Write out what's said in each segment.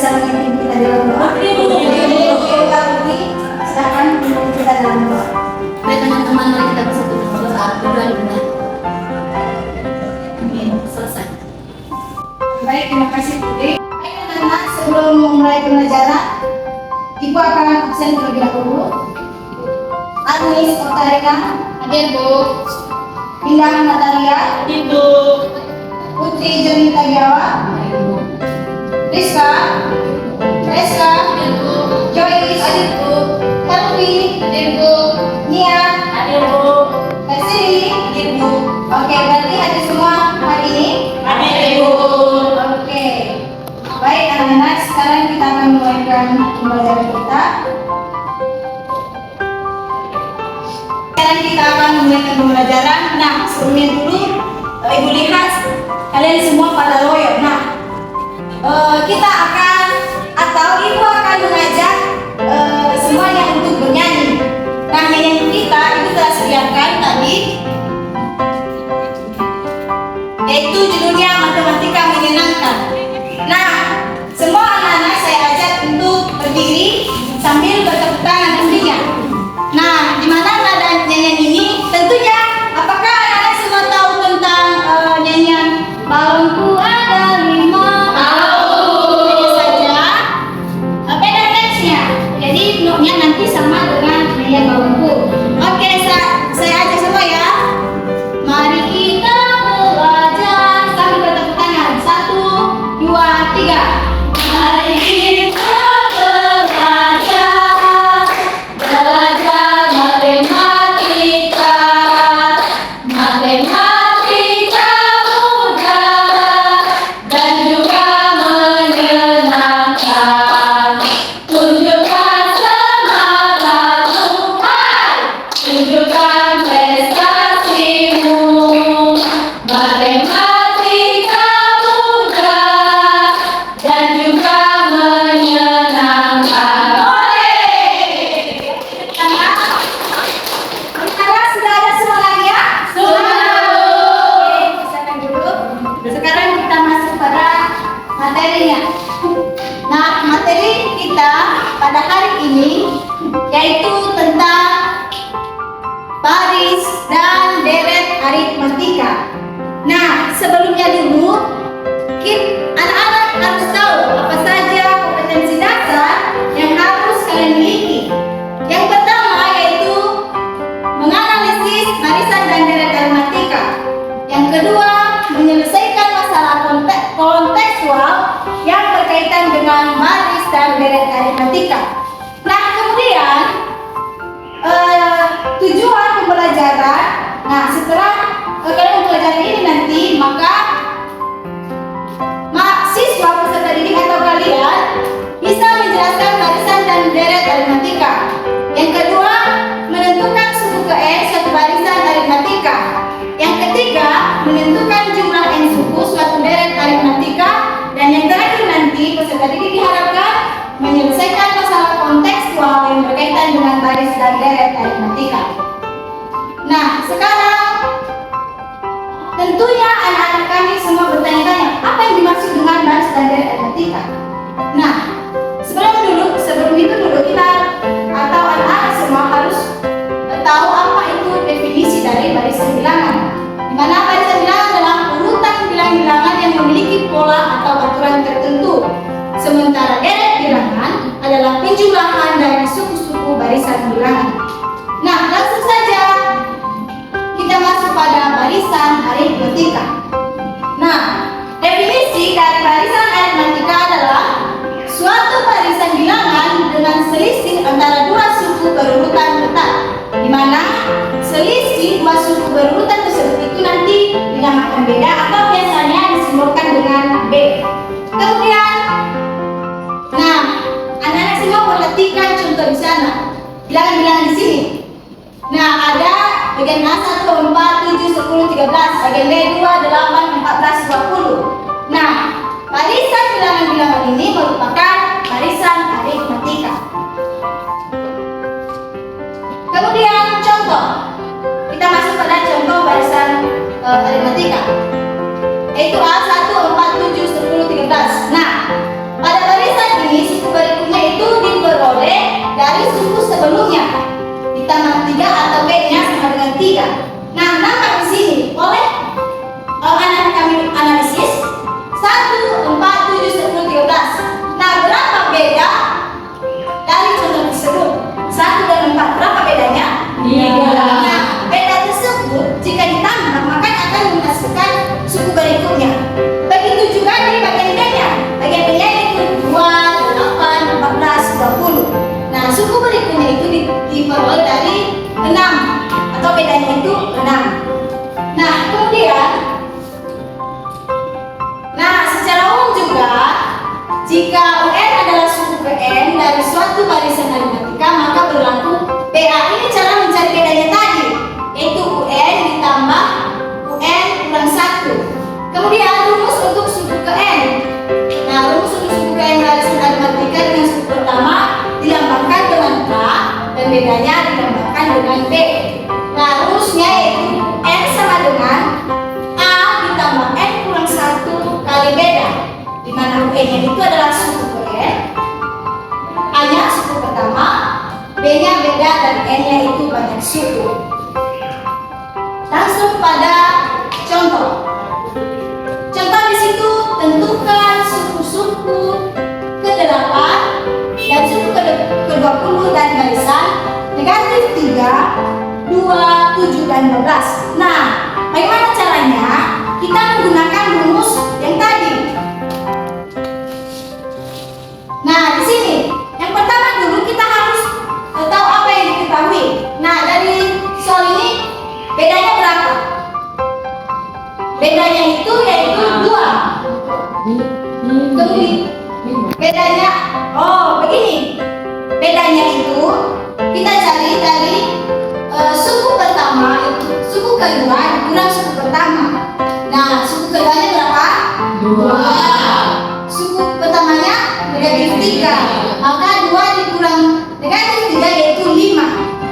bisa memimpin kita dalam doa? Oke, Kak Budi, silakan memimpin kita dalam doa. Baik teman-teman, mari kita bersatu berdoa benar. Amin. Selesai. Baik, terima kasih Budi. Baik anak-anak, sebelum memulai pembelajaran, Ibu akan absen terlebih dahulu. Agnes Otarika, Hadir, Bu. Indah Natalia, Ibu. Putri Jonita Giawa, Rizka, Reska, Hadir, Bu. Joyce, Hadir, Bu. Helvi, Hadir, Bu. Nia, Hadir, Bu. Kasih. Hadir, Bu. Oke, berarti hadir semua hari ini? Hadir, Bu. Oke. Baik anak-anak, sekarang kita akan mulaikan pembelajaran kita. Sekarang kita akan mulaikan pembelajaran. Nah, sebelumnya dulu Ibu lihat kalian semua pada loyo. Nah, kita akan atau Ibu akan mengajak semuanya untuk bernyanyi. Nah, nyanyian kita Ibu telah sediakan tadi, yaitu judulnya Matematika Menyenangkan. Nah, semua anak-anak saya ajak untuk berdiri sambil bertepuk tangan tentunya. Nah, di mana nada nyanyian ini? Tentunya, apakah anak-anak semua tahu tentang nyanyian balonku ada 5? Tahu. Hanya saja beda teksnya. Jadi notnya nanti sama dengan nyanyian balonku. Oke, saya ajak semua ya. Mari kita belajar sambil bertepuk tangan. 1, 2, 3. Mari kita belajar matematika, matematika mudah dan juga menyenangkan. Tunjukkan semangatmu, tunjukkan prestasimu. Matematika mudah dan juga menyenangkan. Anak-anak sudah ada semuanya? Sudah. Oke, silakan duduk. Sekarang kita masuk pada materinya. Nah, materi kita pada hari ini yaitu tentang baris dan deret aritmatika. Nah, sebelumnya dulu anak-anak harus tahu apa saja kompetensi dasar yang harus kalian miliki. Yang pertama yaitu menganalisis barisan dan deret aritmatika. Yang kedua, menyelesaikan masalah kontekstual yang berkaitan dengan baris dan deret aritmatika. Nah, kemudian tujuan pembelajaran. Nah, setelah kalian mempelajari ini nanti, maka siswa peserta didik atau kalian bisa menjelaskan barisan dan deret aritmatika. Yang kedua, menentukan suku ke n suatu barisan aritmatika. Yang ketiga, menentukan jumlah n suku suatu deret aritmatika. Dan yang terakhir nanti, peserta didik diharapkan menyelesaikan masalah kontekstual yang berkaitan dengan baris dan deret aritmatika. Nah, sekarang tentunya anak-anak kami semua bertanya-tanya, apa yang dimaksud dengan baris dan deret aritmatika? Nah, sebelum itu dulu kita atau anak-anak semua harus tahu apa itu definisi dari barisan bilangan. Di mana barisan bilangan adalah urutan bilangan-bilangan yang memiliki pola atau aturan tertentu. Sementara deret bilangan adalah penjumlahan dari suku-suku barisan bilangan. Nah, langsung saja kita masuk pada barisan aritmatika. Nah, definisi dari barisan aritmatika adalah suatu barisan bilangan dengan selisih antara dua suku berurutan tetap, di mana selisih dua suku berurutan tersebut itu nanti dinamakan beda atau biasanya disimbolkan dengan B. Kemudian, nah, anak-anak semua perhatikan contoh di sana, bilangan-bilangan di sini. Nah, ada bagian A 1, 4, 7, 10, 13, bagian B 2, 8, 14, 20. Nah, barisan bilangan-bilangan ini merupakan barisan aritmatika. Kemudian contoh, kita masuk pada contoh barisan aritmatika, yaitu A 1, 4, 7, 10, 13. Nah, pada barisan 3 atau B-nya sama dengan 3. Nah, nampak di sini oleh anak kami analisis 1, 4, 7, 10, 13. Nah, berapa beda dari contoh tersebut? 1 dan 4, berapa bedanya? 3. Nah, beda tersebut jika ditambah maka akan menghasilkan suku berikutnya. Begitu juga di bagian B-nya. Bagian B-nya itu 2, 8, 14, 20. Nah, suku berikutnya itu diperoleh dari 6 atau bedanya itu 6. Nah, kemudian secara umum juga jika UN adalah suku PN dari suatu barisan aritmatika maka berlaku PA. Ini cara mencari bedanya tadi, yaitu UN ditambah UN kurang 1. Kemudian rumus untuk suku KN. Nah, rumus untuk suku KN barisan aritmatika dengan suku pertama dilambangkan dengan K dan bedanya dilambangkan dengan B. Nah, rumusnya yaitu N sama dengan A ditambah N kurang 1 kali beda, di mana UN-nya itu adalah suku KN, A-nya suku pertama, B-nya beda, dan N-nya itu banyak suku. Langsung pada contoh. Contoh di situ tentukan suku-suku ke-8 dan suku ke-20 dari barisan negatif 3, 2, 7, dan 12. Nah, bagaimana caranya? Kita menggunakan rumus yang tadi. Nah, di sini yang pertama dulu kita harus tahu apa yang diketahui. Nah, dari soal ini bedanya berapa? Bedanya itu yaitu 2. Kemudian bedanya, begini. Bedanya itu kita cari dari suku pertama itu suku kedua dikurang suku pertama. Nah, suku keduanya berapa? 2. Suku pertamanya negatif 3. Maka 2 dikurang negatif 3 yaitu 5.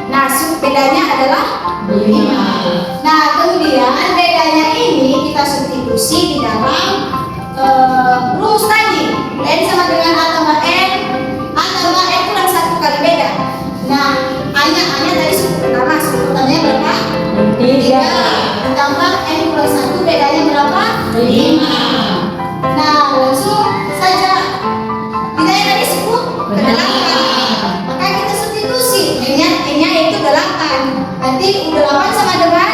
Nah, suku bedanya adalah 5. Nah, kemudian bedanya ini kita substitusi di dalam rumus tadi. N sama dengan A tambah N. A tambah N kurang 1 kali beda. Nah, A-nya dari suku pertama. Suku pertamanya berapa? 3. Tambah N kurang 1 bedanya berapa? 5. Nah, langsung saja kita yang dari suku ke-8. Maka kita substitusi N-nya itu 8. Berarti U8 sama dengan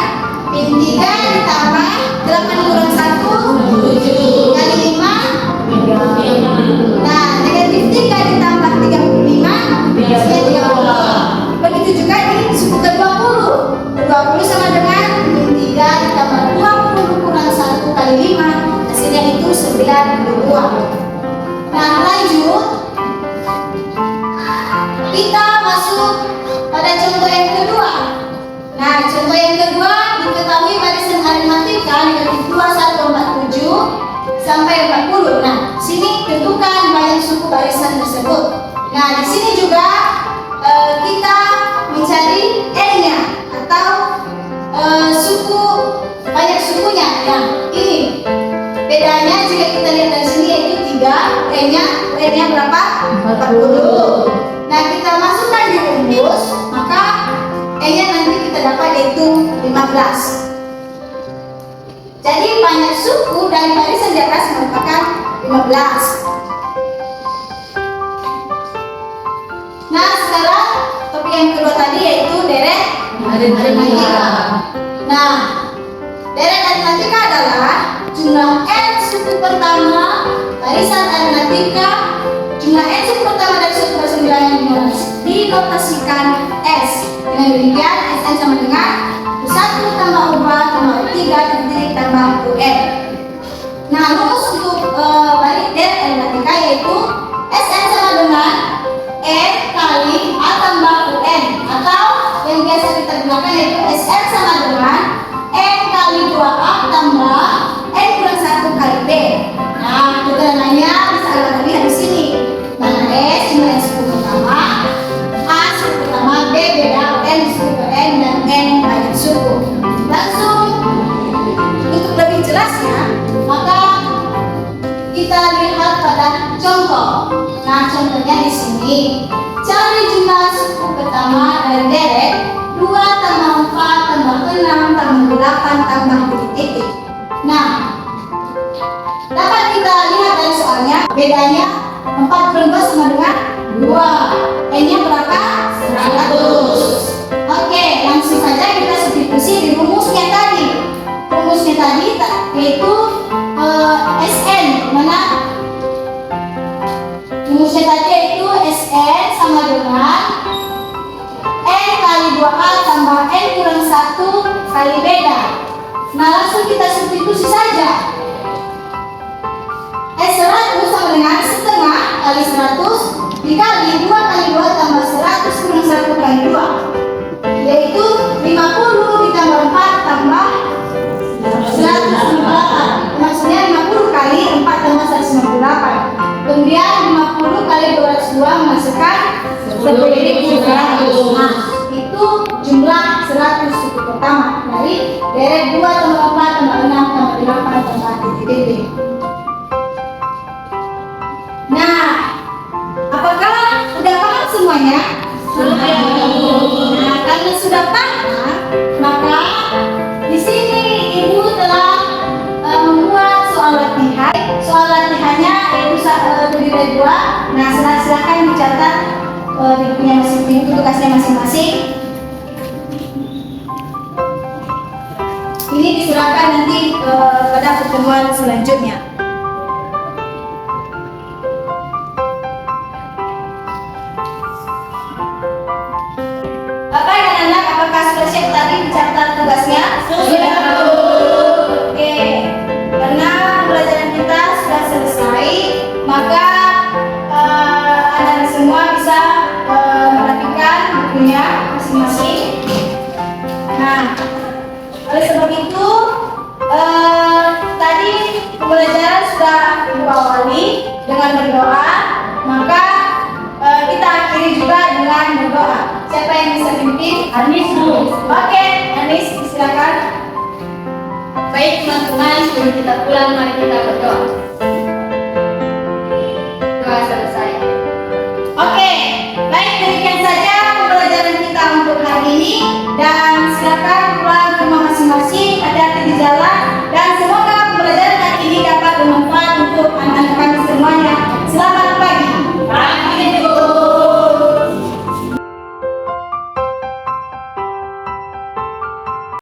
min 3 ditambah 8 kurang 1 7 kali 5. Nah, negatif 3 ditambah 35 hasilnya 30. Begitu juga di suku ke-20. 20 sama dengan min 3 ditambah 20 kurang 1 kali 5 hasilnya itu 92. Nah, lanjut kita masuk pada contoh yang kedua. Nah, contoh yang kedua diketahui barisan aritmatika negatif 2, 1, 47 sampai 40. Nah, sini tentukan banyak suku barisan tersebut. Nah, di sini juga kita mencari N-nya atau suku banyak sukunya. Nah, ini bedanya jika kita lihat dari sini yaitu 3, N-nya berapa? 40. Nah, kita masukkan di rumus, maka N-nya nanti kita dapat yaitu 15. Jadi banyak suku dari barisan di atas merupakan 15. Nah, sekarang topik yang kedua tadi yaitu deret aritmatika. Nah, deret aritmatika adalah jumlah N suku pertama barisan aritmatika, jumlah N suku pertama dari suku barisan bilangan yang dinotasikan S. Dengan demikian Sn sama dengan U1 tambah U2 tambah U3 titik tambah UN. Nah, rumus untuk deret aritmatika yaitu Sn sama dengan N kali A tambah UN, atau yang biasa kita gunakan yaitu Sn sama dengan N kali 2A tambah N kurang 1 kali B. Nah, keterangannya bisa kita lihat di sini. Mana S jumlah suku pertama, A suku pertama, B beda, UN suku ke N, dan N banyak suku. Langsung untuk lebih jelasnya, maka kita lihat pada contoh. Nah, contohnya di sini. Cari jumlah suku pertama dari deret 2, Nah, langsung kita substitusi saja. 100 sama dengan setengah kali 100 dikali 2 kali 2 tambah 100 kurang 1 kali 2, yaitu 50 ditambah 4 tambah 158. Maksudnya 50 kali 4 tambah 158. Kemudian 50 kali 202 menghasilkan 10.700. Nah, itu jumlah 100 suku pertama dari deret 2 tambah 4 tambah 6 tambah 8 tambah titik-titik. Nah, apakah sudah paham semuanya? Nah, karena sudah paham, maka di sini ibu telah membuat soal latihan. Soal latihannya itu terdiri dari 2. Nah, silakan dicatat di bukunya masing-masing, tugasnya masing-masing. Ini diserahkan nanti pada pertemuan selanjutnya. Bapak dan anak, apakah sudah siap tadi dicatat tugasnya? Sudah. Oke, karena pelajaran kita sudah selesai, maka anak semua bisa merapikan bukunya masing-masing. Nah, oleh sebab itu tadi pembelajaran sudah diawali dengan berdoa, maka kita akhiri juga dengan berdoa. Siapa yang bisa pimpin? Anis dulu. Oke, Anis silakan. Baik teman-teman, sebelum kita pulang mari kita berdoa.